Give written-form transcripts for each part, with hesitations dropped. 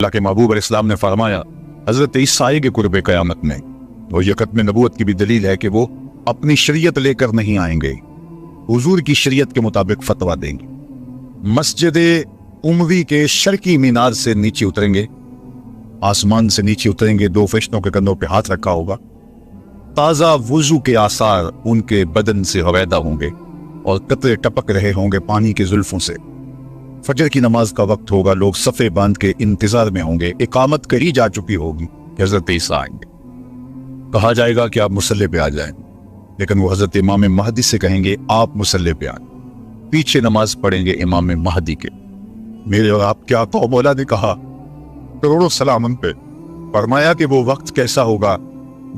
اللہ کے محبوب علیہ السلام نے فرمایا حضرت عیسیٰ آئے گے قرب قیامت میں، اور یہ ختم نبوت کی بھی دلیل ہے کہ وہ اپنی شریعت لے کر نہیں آئیں گے، حضور کی شریعت کے مطابق فتویٰ دیں گے۔ مسجد اموی کے شرقی مینار سے نیچے اتریں گے، آسمان سے نیچے اتریں گے، دو فرشتوں کے کندھوں پہ ہاتھ رکھا ہوگا، تازہ وضو کے آثار ان کے بدن سے ہویدا ہوں گے اور قطرے ٹپک رہے ہوں گے پانی کے زلفوں سے۔ فجر کی نماز کا وقت ہوگا، لوگ صفے باندھ کے انتظار میں ہوں گے، اقامت کری جا چکی ہوگی کہ حضرت عیسیٰ آئیں گے۔ کہا جائے گا کہ آپ مصلی پہ آ جائیں، لیکن وہ حضرت امام مہدی سے کہیں گے آپ مصلی پہ آئیں، پیچھے نماز پڑھیں گے امام مہدی کے۔ میرے اور آپ کیا تو مولا نے کہا کروڑوں سلام ان پہ، فرمایا کہ وہ وقت کیسا ہوگا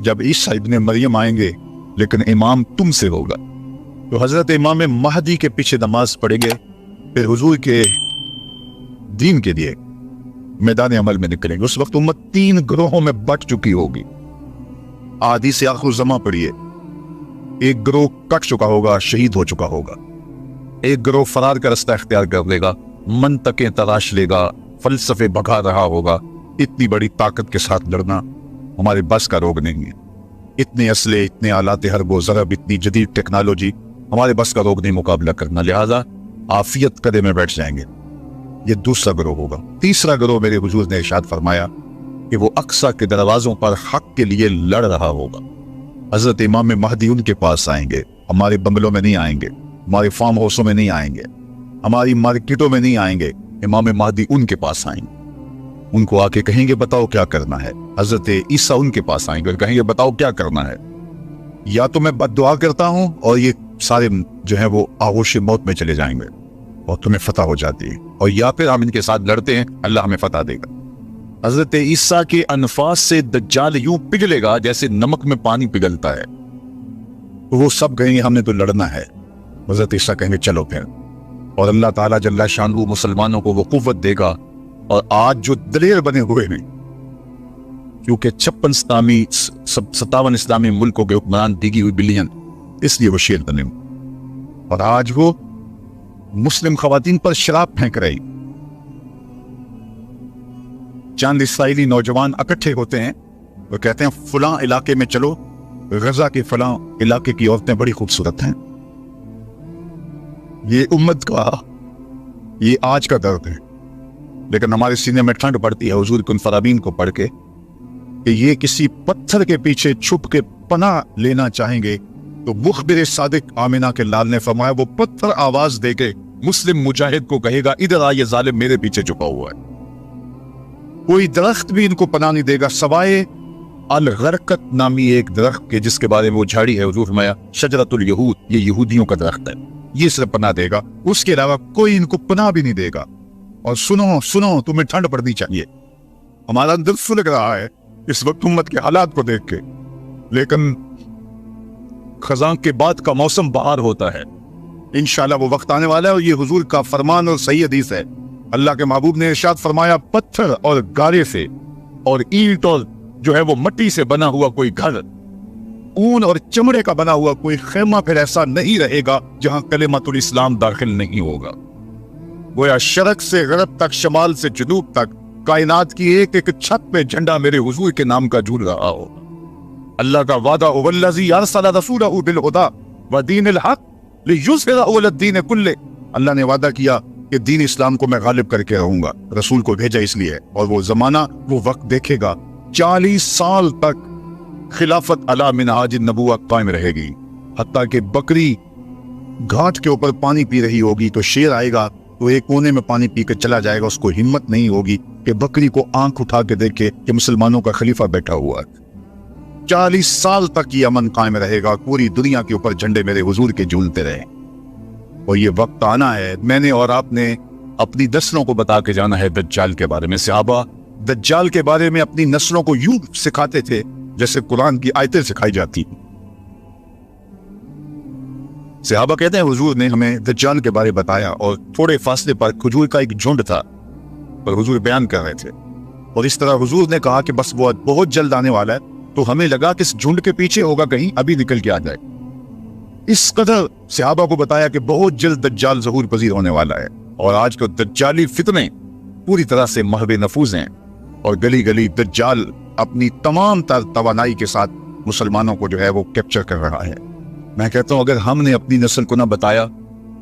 جب عیسیٰ ابن مریم آئیں گے لیکن امام تم سے ہوگا۔ تو حضرت امام مہدی کے پیچھے نماز پڑھیں گے، پھر حضور کے دین کے لیے میدان عمل میں نکلیں گے۔ اس وقت امت 3 گروہوں میں بٹ چکی ہوگی۔ احادیث آخر الزماں پڑھیے، ایک گروہ کٹ چکا ہوگا، شہید ہو چکا ہوگا، ایک گروہ فرار کا رستہ اختیار کر لے گا، منطقیں تراش لے گا، فلسفے بھگا رہا ہوگا۔ اتنی بڑی طاقت کے ساتھ لڑنا ہمارے بس کا روگ نہیں ہے، اتنے اسلحے، اتنے آلات حرب و ضرب، اتنی جدید ٹیکنالوجی ہمارے بس کا روگ نہیں مقابلہ کرنا، لہذا عافیت قدے میں بیٹھ جائیں گے۔ یہ دوسرا گروہ ہوگا۔ تیسرا گروہ میرے حضور نے ارشاد فرمایا کہ وہ اقصی کے دروازوں پر حق کے لیے لڑ رہا ہوگا۔ حضرت امام مہدی ان کے پاس آئیں گے، ہمارے بنگلوں میں نہیں آئیں گے، ہمارے فارم ہاؤسوں میں نہیں آئیں گے، ہماری مارکیٹوں میں نہیں آئیں گے، امام مہدی ان کے پاس آئیں گے، ان کو آ کے کہیں گے بتاؤ کیا کرنا ہے۔ حضرت عیسیٰ ان کے پاس آئیں گے اور کہیں گے بتاؤ کیا کرنا ہے۔ یا تو میں بد دعا کرتا ہوں اور یہ سارے جو ہیں وہ آغوش موت میں چلے جائیں گے اور تمہیں فتح ہو جاتی ہے، اور یا پھر ہم ان کے ساتھ لڑتے ہیں، اللہ ہمیں فتح دے گا۔ حضرت عیسیٰ کے انفاس سے دجال یوں پگھلے گا جیسے نمک میں پانی پگھلتا ہے۔ وہ سب کہیں گے ہم نے تو لڑنا ہے، حضرت عیسیٰ کہیں گے چلو پھر، اور اللہ تعالیٰ جل شانہ مسلمانوں کو وہ قوت دے گا۔ اور آج جو دلیر بنے ہوئے ہیں، کیونکہ 57 اسلامی ملکوں کے حکمران دیگی ہوئی بلین، اس لیے وہ شیر بنے ہوئے، اور آج وہ مسلم خواتین پر شراب پھینک رہی۔ چند اسرائیلی نوجوان اکٹھے ہوتے ہیں، وہ کہتے ہیں فلاں علاقے میں چلو، غزہ کے فلاں علاقے کی عورتیں بڑی خوبصورت ہیں۔ یہ امت کا، یہ آج کا درد ہے، لیکن ہمارے سینے میں ٹھنڈ پڑتی ہے حضور کن فرابین کو پڑھ کے کہ یہ کسی پتھر کے پیچھے چھپ کے پناہ لینا چاہیں گے تو مخبر صادق آمنہ کے لال نے فرمایا وہ پتھر آواز دے کے مسلم مجاہد کو کہے گا ادھر آ، یہ ظالم میرے پیچھے چھپا ہوا ہے۔ کوئی درخت بھی ان کو پناہ نہیں دے گا سوائے الغرقت نامی ایک درخت کے، جس کے بارے میں وہ جھاڑی ہے حضور فرمایا شجرۃ الیہود، یہ یہودیوں کا درخت ہے، یہ صرف پناہ دے گا، اس کے علاوہ کوئی ان کو پناہ بھی نہیں دے گا۔ اور سنو تمہیں ٹھنڈ پڑنی چاہیے، ہمارا دل سلگ رہا ہے اس وقت امت کے حالات کو دیکھ کے، لیکن خزاں کے بعد کا موسم بہار ہوتا ہے، انشاءاللہ وہ وقت آنے والا ہے، اور یہ حضور کا فرمان اور صحیح حدیث ہے۔ اللہ کے محبوب نے ارشاد فرمایا پتھر اور گارے سے اور اینٹ اور جو ہے وہ مٹی سے بنا ہوا کوئی گھر، اون اور چمڑے کا بنا ہوا کوئی خیمہ پھر ایسا نہیں رہے گا جہاں کلمۃ الاسلام داخل نہیں ہوگا۔ گویا شرق سے غرب تک، شمال سے جنوب تک، کائنات کی ایک ایک چھت پہ جھنڈا میرے حضور کے نام کا جھول رہا ہوگا۔ اللہ کا وعدہ والذی ارسل رسولہ بالہدی ودین الحق لیظہرہ علی الدین کلہ، اللہ نے وعدہ کیا کہ دین اسلام کو میں غالب کر کے رہوں گا، رسول کو بھیجا اس لیے، اور وہ زمانہ وہ وقت دیکھے گا 40 سال تک خلافت علی منہاج النبوہ قائم رہے گی، حتیٰ کہ بکری گھاٹ کے اوپر پانی پی رہی ہوگی تو شیر آئے گا تو ایک کونے میں پانی پی کر چلا جائے گا، اس کو ہمت نہیں ہوگی کہ بکری کو آنکھ اٹھا کے دیکھے کہ مسلمانوں کا خلیفہ بیٹھا ہوا ہے۔ 40 سال تک یہ امن قائم رہے گا، پوری دنیا کے اوپر جھنڈے میرے حضور کے جھولتے رہے، اور یہ وقت آنا ہے۔ میں نے اور آپ نے اپنی نسلوں کو بتا کے جانا ہے دجال کے بارے میں۔ صحابہ دجال کے بارے میں اپنی نسلوں کو یوں سکھاتے تھے جیسے قرآن کی آیتیں سکھائی جاتی۔ صحابہ کہتے ہیں حضور نے ہمیں دجال کے بارے بتایا، اور تھوڑے فاصلے پر کھجور کا ایک جھنڈ تھا پر حضور بیان کر رہے تھے، اور اس طرح حضور نے کہا کہ بس وہ بہت جلد آنے والا ہے، تو ہمیں لگا کہ اس جھنڈ کے پیچھے ہوگا کہیں، ابھی نکل کے آ جائے۔ اس قدر صحابہ کو بتایا کہ بہت جلد دجال ظہور پذیر ہونے والا ہے، اور آج کو دجالی فتنے پوری طرح سے محو نفوذ ہیں۔ اور گلی گلی دجال اپنی تمام تر توانائی کے ساتھ مسلمانوں کو جو ہے وہ کیپچر کر رہا ہے۔ میں کہتا ہوں اگر ہم نے اپنی نسل کو نہ بتایا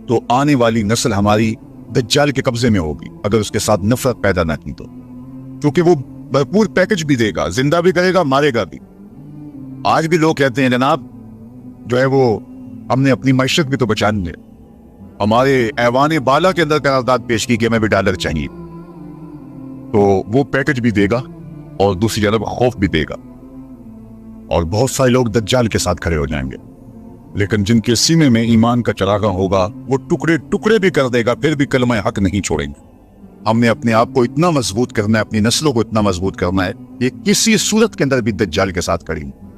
تو آنے والی نسل ہماری دجال کے قبضے میں ہوگی، اگر اس کے ساتھ نفرت پیدا نہ کی تو، کیونکہ وہ بھرپور پیکج بھی دے گا، زندہ بھی کرے گا، مارے گا بھی۔ آج بھی لوگ کہتے ہیں جناب جو ہے وہ ہم نے اپنی معیشت بھی تو بچانی ہے، ہمارے ایوان بالا کے اندر قرارداد پیش کی کہ ہمیں بھی ڈالر چاہیے، تو وہ پیکج بھی دے گا اور دوسری جانب خوف بھی دے گا، اور بہت سارے لوگ دجال کے ساتھ کھڑے ہو جائیں گے، لیکن جن کے سینے میں ایمان کا چراغاں ہوگا وہ ٹکڑے ٹکڑے بھی کر دے گا، پھر بھی کلمہ حق نہیں چھوڑیں گے۔ ہم نے اپنے آپ کو اتنا مضبوط کرنا ہے، اپنی نسلوں کو اتنا مضبوط کرنا ہے، یہ کسی صورت کے اندر بھی دجال کے ساتھ کھڑی ہیں۔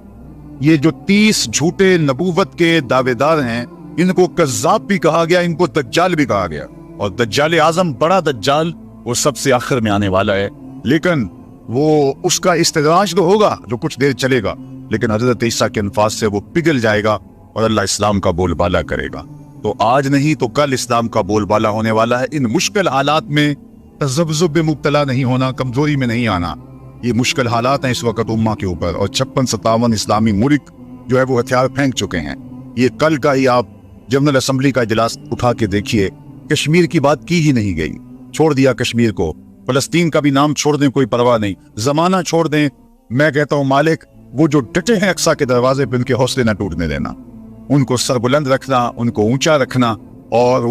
یہ جو 30 جھوٹے نبوت کے دعوے دار ہیں، ان کو کذاب بھی کہا گیا، ان کو دجال بھی کہا گیا، اور دجال اعظم بڑا دجال وہ سب سے آخر میں آنے والا ہے، لیکن وہ اس کا استدراج تو ہوگا جو کچھ دیر چلے گا، لیکن حضرت عیسیٰ کے انفاس سے وہ پگھل جائے گا اور اللہ اسلام کا بول بالا کرے گا۔ تو آج نہیں تو کل اسلام کا بول بالا ہونے والا ہے۔ ان مشکل حالات میں تذبذب میں مبتلا نہیں ہونا، کمزوری میں نہیں آنا۔ یہ مشکل حالات ہیں اس وقت امہ کے اوپر، اور 56-57 اسلامی ملک جو ہے وہ ہتھیار پھینک چکے ہیں۔ یہ کل کا ہی آپ جنرل اسمبلی کا اجلاس اٹھا کے دیکھیے، کشمیر کی بات کی ہی نہیں گئی، چھوڑ دیا کشمیر کو، فلسطین کا بھی نام چھوڑ دیں کوئی پرواہ نہیں، زمانہ چھوڑ دیں۔ میں کہتا ہوں مالک وہ جو ڈٹے ہیں اقصیٰ کے دروازے پہ، ان کے حوصلے نہ ٹوٹنے دینا، ان کو سربلند رکھنا، ان کو اونچا رکھنا، اور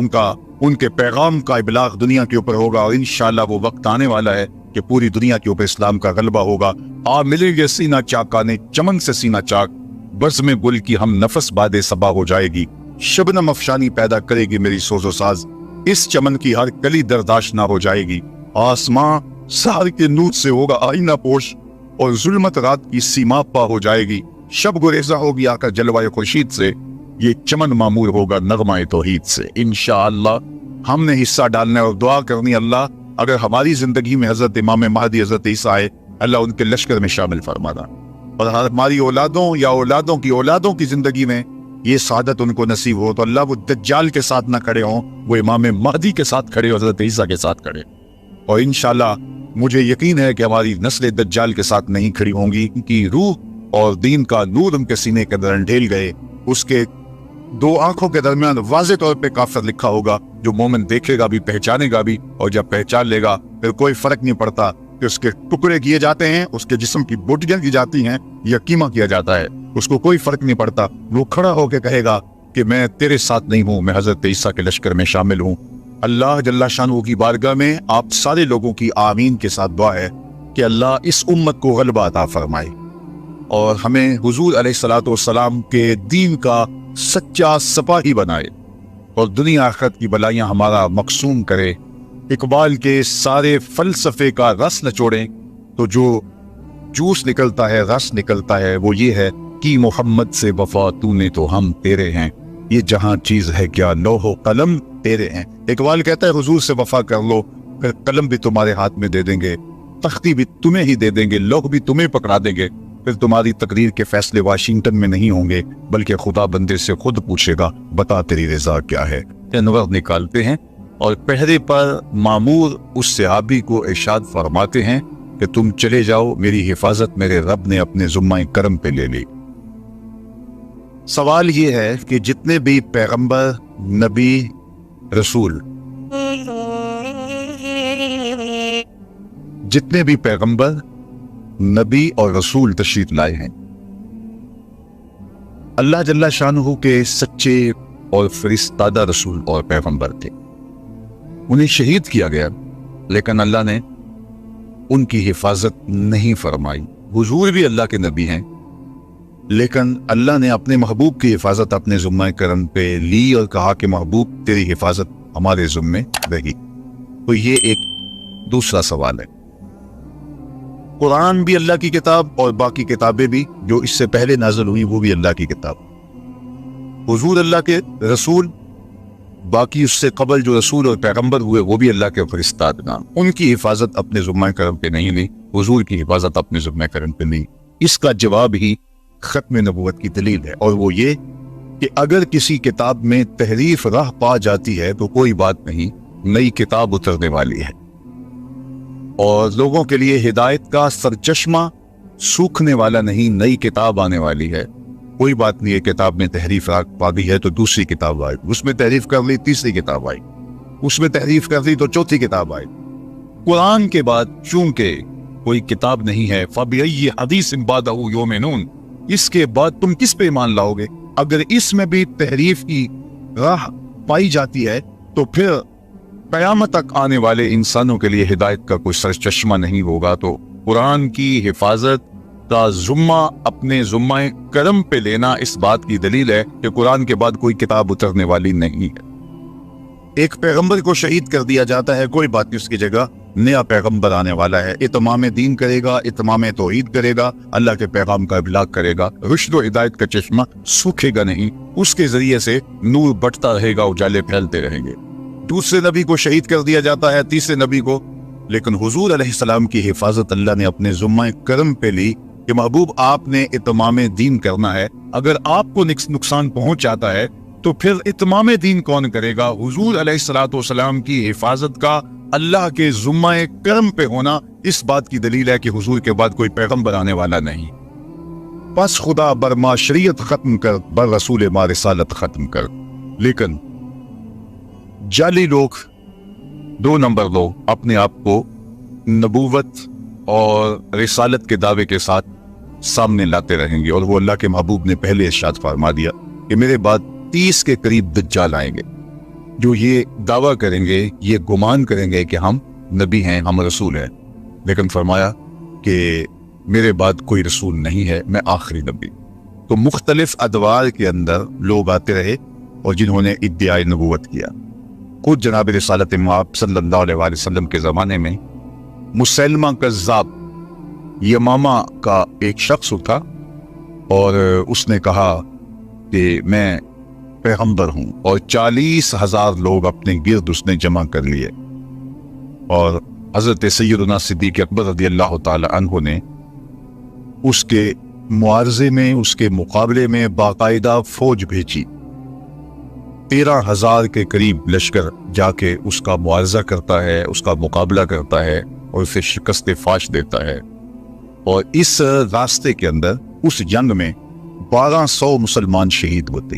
ان کے پیغام کا ابلاغ دنیا کے اوپر ہوگا، اور انشاءاللہ وہ وقت آنے والا ہے کہ پوری دنیا کے اوپر اسلام کا غلبہ ہوگا۔ آ ملیں گے سینہ چاکانے چمن سے سینہ چاک، بزم گل کی ہم نفس باد صبا ہو جائے گی، شبنم افشانی پیدا کرے گی میری سوز و ساز، اس چمن کی ہر کلی درداش نہ ہو جائے گی، آسماں سحر کے نور سے ہوگا آئینہ پوش، اور ظلمت رات کی سیما پا ہو جائے گی، شب گریزہ ہوگی آ کر جلوہ خورشید سے، یہ چمن معمور ہوگا نغمہ توحید سے۔ انشاءاللہ ہم نے حصہ ڈالنا ہے اور دعا کرنی، اللہ اگر ہماری زندگی میں حضرت امام مہدی حضرت عیسیٰ آئے، اللہ ان کے لشکر میں شامل فرمانا، اور ہماری اولادوں یا اولادوں کی اولادوں کی زندگی میں یہ سعادت ان کو نصیب ہو، تو اللہ وہ دجال کے ساتھ نہ کھڑے ہوں، وہ امام مہدی کے ساتھ کھڑے، حضرت عیسیٰ کے ساتھ کھڑے۔ اور انشاءاللہ مجھے یقین ہے کہ ہماری نسل دجال کے ساتھ نہیں کھڑی ہوں گی، کیونکہ روح اور دین کا نور ان کے سینے کے اندر ڈھیل گئے، اس کے 2 آنکھوں کے درمیان واضح طور پہ کافر لکھا ہوگا، جو مومن دیکھے گا بھی، پہچانے گا بھی، اور جب پہچان لے گا پھر کوئی فرق نہیں پڑتا کہ اس کے ٹکڑے کیے جاتے ہیں، اس کے جسم کی بوٹیاں کی جاتی ہیں یا قیمہ کیا جاتا ہے، اس کو کوئی فرق نہیں پڑتا، وہ کھڑا ہو کے کہے گا کہ میں تیرے ساتھ نہیں ہوں، میں حضرت عیسیٰ کے لشکر میں شامل ہوں۔ اللہ جل شانہ کی بارگاہ میں آپ سارے لوگوں کی آمین کے ساتھ دعا ہے کہ اللہ اس امت کو غلبہ عطا فرمائے، اور ہمیں حضور علیہ الصلوۃ والسلام کے دین کا سچا سپاہی بنائے، اور دنیا آخرت کی بلائیاں ہمارا مقسوم کرے۔ اقبال کے سارے فلسفے کا رس نچوڑیں تو جو جوس نکلتا ہے، رس نکلتا ہے، وہ یہ ہے کہ محمد سے وفا تو نے تو ہم تیرے ہیں، یہ جہاں چیز ہے کیا لوح و قلم تیرے ہیں۔ اقبال کہتا ہے حضور سے وفا کر لو، پھر قلم بھی تمہارے ہاتھ میں دے دیں گے، تختی بھی تمہیں ہی دے دیں گے، لوح بھی تمہیں پکڑا دیں گے، پھر تمہاری تقریر کے فیصلے واشنگٹن میں نہیں ہوں گے، بلکہ خدا بندے سے خود پوچھے گا بتا تیری رضا کیا ہے۔ انور نکالتے ہیں اور پہرے پر مامور اس صحابی کو ارشاد فرماتے ہیں کہ تم چلے جاؤ، میری حفاظت میرے رب نے اپنے ذمہ کرم پہ لے لی۔ سوال یہ ہے کہ جتنے بھی پیغمبر، نبی، رسول، جتنے بھی پیغمبر، نبی اور رسول تشریف لائے ہیں، اللہ جل شانہ کے سچے اور فرستادہ رسول اور پیغمبر تھے، انہیں شہید کیا گیا، لیکن اللہ نے ان کی حفاظت نہیں فرمائی۔ حضور بھی اللہ کے نبی ہیں، لیکن اللہ نے اپنے محبوب کی حفاظت اپنے ذمہ کرم پہ لی اور کہا کہ محبوب تیری حفاظت ہمارے ذمہ رہی۔ تو یہ ایک دوسرا سوال ہے۔ قرآن بھی اللہ کی کتاب اور باقی کتابیں بھی جو اس سے پہلے نازل ہوئی وہ بھی اللہ کی کتاب، حضور اللہ کے رسول، باقی اس سے قبل جو رسول اور پیغمبر ہوئے وہ بھی اللہ کے فرستادگان، ان کی حفاظت اپنے ذمہ کرم پہ نہیں لی، حضور کی حفاظت اپنے ذمہ کرم پہ لی۔ اس کا جواب ہی ختم نبوت کی دلیل ہے، اور وہ یہ کہ اگر کسی کتاب میں تحریف راہ پا جاتی ہے تو کوئی بات نہیں، نئی کتاب اترنے والی ہے، اور لوگوں کے لیے ہدایت کا سرچشمہ سوکھنے والا نہیں، نئی کتاب آنے والی ہے۔ کوئی بات نہیں ہے، کتاب میں تحریف پا دی ہے تو دوسری کتاب آئی، اس میں تحریف کر لی تیسری کتاب آئی، اس میں تحریف کر لی تو چوتھی کتاب آئی۔ قرآن کے بعد چونکہ کوئی کتاب نہیں ہے، فَبِأَيِّ حَدِيثٍ بَعْدَهُ يُؤْمِنُونَ، اس کے بعد تم کس پہ ایمان لاؤ گے؟ اگر اس میں بھی تحریف کی راہ پائی جاتی ہے تو پھر قیامت تک آنے والے انسانوں کے لیے ہدایت کا کوئی سرچشمہ نہیں ہوگا۔ تو قرآن کی حفاظت کا ذمہ اپنے ذمہ کرم پہ لینا اس بات کی دلیل ہے کہ قرآن کے بعد کوئی کتاب اترنے والی نہیں ہے۔ ایک پیغمبر کو شہید کر دیا جاتا ہے، کوئی بات نہیں، اس کی جگہ نیا پیغمبر آنے والا ہے، اتمام دین کرے گا، اتمام توحید کرے گا، اللہ کے پیغام کا ابلاغ کرے گا، رشد و ہدایت کا چشمہ سوکھے گا نہیں، اس کے ذریعے سے نور بٹتا رہے گا، اجالے پھیلتے رہیں گے۔ دوسرے نبی کو شہید کر دیا جاتا ہے، تیسرے نبی کو، لیکن حضور علیہ السلام کی حفاظت اللہ نے اپنے ذمہ کرم پہ لی کہ محبوب آپ نے اتمام دین کرنا ہے، اگر آپ کو نقصان پہنچ جاتا ہے تو پھر اتمام دین کون کرے گا؟ حضور علیہ السلام کی حفاظت کا اللہ کے ذمہ کرم پہ ہونا اس بات کی دلیل ہے کہ حضور کے بعد کوئی پیغمبر آنے والا نہیں۔ پس خدا بر ما شریعت ختم کر، بر رسول ما رسالت ختم کر۔ لیکن جعلی لوگ، دو نمبر لوگ اپنے آپ کو نبوت اور رسالت کے دعوے کے ساتھ سامنے لاتے رہیں گے، اور وہ اللہ کے محبوب نے پہلے ارشاد فرما دیا کہ میرے بعد 30 کے قریب دجال آئیں گے جو یہ دعویٰ کریں گے، یہ گمان کریں گے کہ ہم نبی ہیں، ہم رسول ہیں، لیکن فرمایا کہ میرے بعد کوئی رسول نہیں ہے، میں آخری نبی۔ تو مختلف ادوار کے اندر لوگ آتے رہے اور جنہوں نے ادعائے نبوت کیا۔ خود جناب رسالت مآب صلی اللہ علیہ وسلم کے زمانے میں مسلمہ کذاب یمامہ کا ایک شخص تھا، اور اس نے کہا کہ میں پیغمبر ہوں، اور 40,000 لوگ اپنے گرد اس نے جمع کر لیے، اور حضرت سیدنا صدیق اکبر رضی اللہ تعالی عنہ نے اس کے معارضے میں، اس کے مقابلے میں باقاعدہ فوج بھیجی۔ 13,000 کے قریب لشکر جا کے اس کا معارضہ کرتا ہے، اس کا مقابلہ کرتا ہے اور اسے شکست فاش دیتا ہے، اور اس راستے کے اندر اس جنگ میں 1200 مسلمان شہید ہوتے۔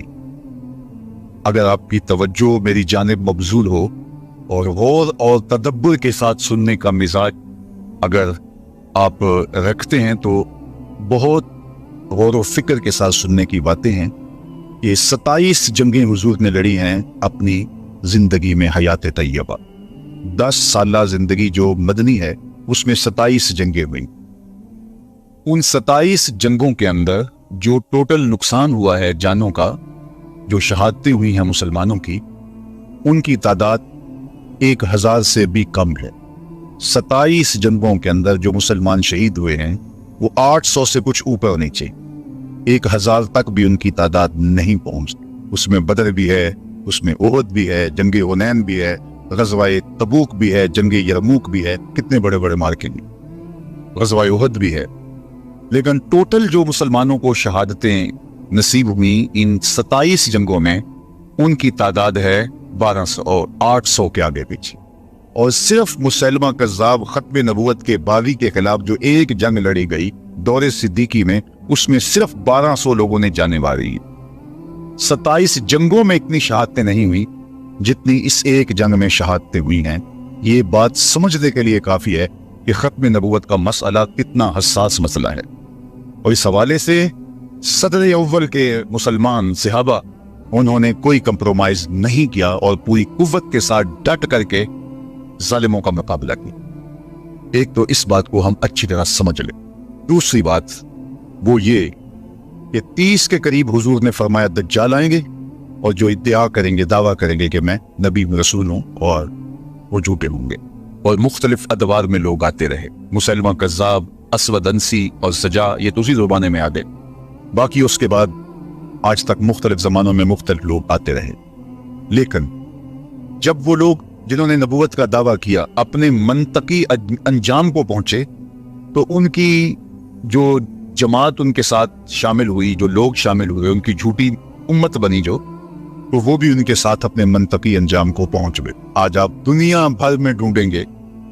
اگر آپ کی توجہ میری جانب مبذول ہو اور غور اور تدبر کے ساتھ سننے کا مزاج اگر آپ رکھتے ہیں تو بہت غور و فکر کے ساتھ سننے کی باتیں ہیں۔ یہ 27 جنگیں حضور نے لڑی ہیں اپنی زندگی میں، حیات طیبہ 10 سالہ زندگی جو مدنی ہے اس میں 27 جنگیں ہوئیں۔ ان 27 جنگوں کے اندر جو ٹوٹل نقصان ہوا ہے جانوں کا، جو شہادتیں ہوئی ہیں مسلمانوں کی، ان کی تعداد 1000 سے بھی کم ہے۔ 27 جنگوں کے اندر جو مسلمان شہید ہوئے ہیں وہ 800 سے کچھ اوپر نیچے، 1000 تک بھی ان کی تعداد نہیں پہنچتی۔ اس میں بدر بھی ہے، اس میں احد بھی ہے، جنگ حنین بھی ہے، غزوہ تبوک بھی ہے، جنگ یرموک بھی ہے، کتنے بڑے بڑے مارکے ہیں، غزوہ احد بھی ہے۔ لیکن ٹوٹل جو مسلمانوں کو شہادتیں نصیب ہوئی ان 27 جنگوں میں، ان کی تعداد ہے 1200 اور 800 کے آگے پیچھے۔ اور صرف مسلمہ کذاب ختم نبوت کے باغی کے خلاف جو ایک جنگ لڑی گئی دور صدیقی میں، اس میں صرف 1200 لوگوں نے جانیں ماری۔ 27 جنگوں میں اتنی شہادتیں نہیں ہوئی جتنی اس ایک جنگ میں شہادتیں ہوئی ہیں۔ یہ بات سمجھنے کے لیے کافی ہے کہ ختم نبوت کا مسئلہ کتنا حساس مسئلہ ہے، اور اس حوالے سے صدر اول کے مسلمان صحابہ انہوں نے کوئی کمپرومائز نہیں کیا اور پوری قوت کے ساتھ ڈٹ کر کے ظالموں کا مقابلہ کیا۔ ایک تو اس بات کو ہم اچھی طرح سمجھ لیں۔ دوسری بات وہ یہ کہ 30 کے قریب حضور نے فرمایا دجال آئیں گے، اور جو ادعا کریں گے، دعویٰ کریں گے کہ میں نبی رسول ہوں، اور وہ جھوٹے ہوں گے۔ اور مختلف ادوار میں لوگ آتے رہے، مسلمہ کذاب، اسود انسی اور سجا، یہ تو اسی زبانے میں آگے، باقی اس کے بعد آج تک مختلف زمانوں میں مختلف لوگ آتے رہے۔ لیکن جب وہ لوگ جنہوں نے نبوت کا دعویٰ کیا اپنے منطقی انجام کو پہنچے، تو ان کی جو جماعت ان کے ساتھ شامل ہوئی، جو لوگ شامل ہوئے، ان کی جھوٹی امت بنی جو، تو وہ بھی ان کے ساتھ اپنے منطقی انجام کو پہنچ گئے۔ آج آپ دنیا بھر میں ڈھونڈیں گے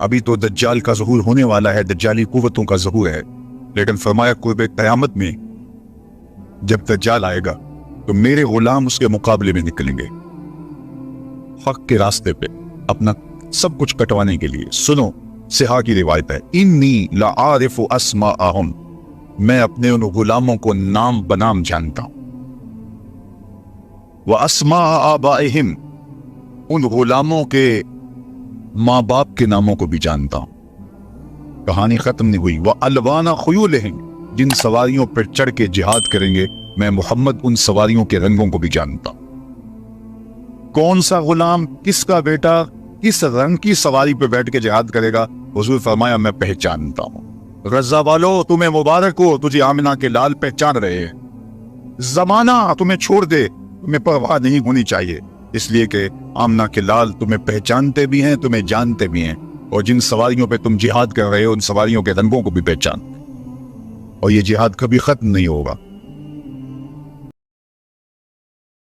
ابھی تو دجال کا ظہور ہونے والا ہے, دجالی قوتوں کا ظہور ہے, لیکن فرمایا قرب قیامت میں جب دجال آئے گا تو میرے غلام اس کے مقابلے میں نکلیں گے حق کے راستے پہ اپنا سب کچھ کٹوانے کے لیے. سنو, صحاح کی روایت ہے, انی لعارف اسماءہم, میں اپنے ان غلاموں کو نام بنام جانتا ہوں, واسماء آبائہم, ان غلاموں کے ماں باپ کے ناموں کو بھی جانتا ہوں. کہانی ختم نہیں ہوئی. وَأَلْوَانَ خُيُولِهِمْ, جن سواریوں پر چڑھ کے جہاد کریں گے میں محمد ان سواریوں کے رنگوں کو بھی جانتا ہوں. کون سا غلام, کس کا بیٹا, کس رنگ کی سواری پہ بیٹھ کے جہاد کرے گا, حضور فرمایا میں پہچانتا ہوں. غزہ والو تمہیں مبارک ہو, تجھے آمنہ کے لال پہچان رہے ہیں. زمانہ تمہیں چھوڑ دے, تمہیں پرواہ نہیں ہونی چاہیے, اس لیے کہ آمنہ کے لال تمہیں پہچانتے بھی ہیں, تمہیں جانتے بھی ہیں, اور جن سواریوں پہ تم جہاد کر رہے ہو ان سواریوں کے رنگوں کو بھی پہچانتے, اور یہ جہاد کبھی ختم نہیں ہوگا.